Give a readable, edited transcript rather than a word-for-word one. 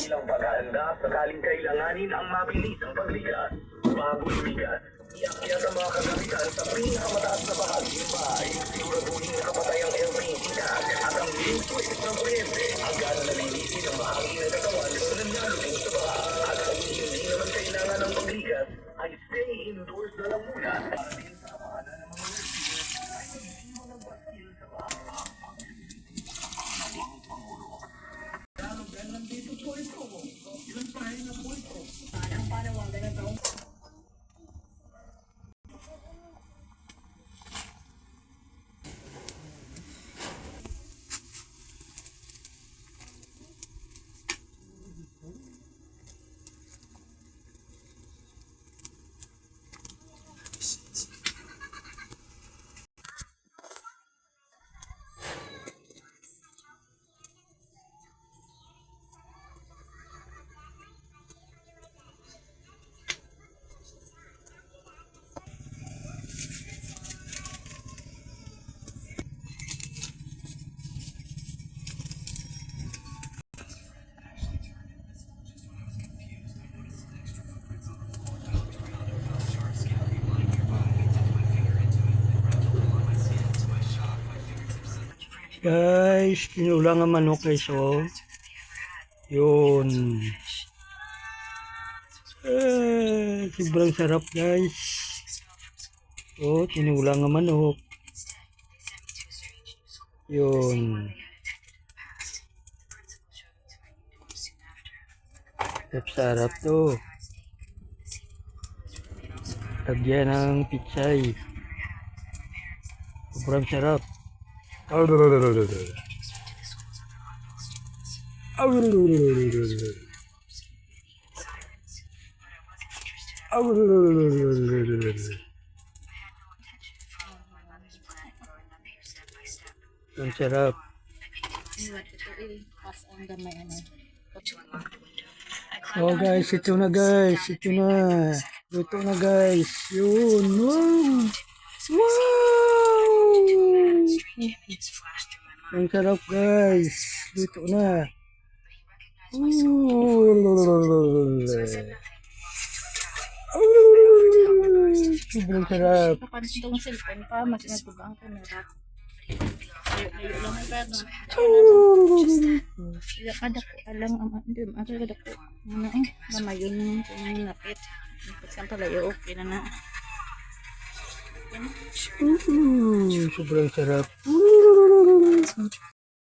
Bilang paghahanda sakaling kailanganin ang mabilisang paglikas. Bago lumigas, iakyat ang mga kagamitan sa pinakamataas na bahagi ng bahay. Siguraduhin nakapatay ang LPG tag at ang main switch ng kuryente. Agad na linisin ang bahagi ng katawan kung nangyalubog sa baha. At kung hindi naman kailangan ng paglikas, ay stay indoors na lang muna para din sa kamahana ng mga residents ay mag-iwan ng baskil sa baha. Nandito po ito. Ilang tayo na po ito. Parang panawagan ng taong. Guys, tinulang ang manok guys, oh. Yun. Sobrang sarap guys. Oh, tinulang ang manok. Yun. Sarap to. Lagyan ng pitsay. Sobrang sarap. Ang sarap. Oh guys, ito na guys. Ito na. Ito na guys. Yun. Wow. Wow. Ang sarap guys. Dito na. Sobrang sarap. Kapantong cellphone pa, mas natuba ang kamera. Layo lang ang kada. Kada ko, alang ang kada ko. Ano eh, gamayon kung napit. Napit kang palayo, okay na na. Sobrang sarap.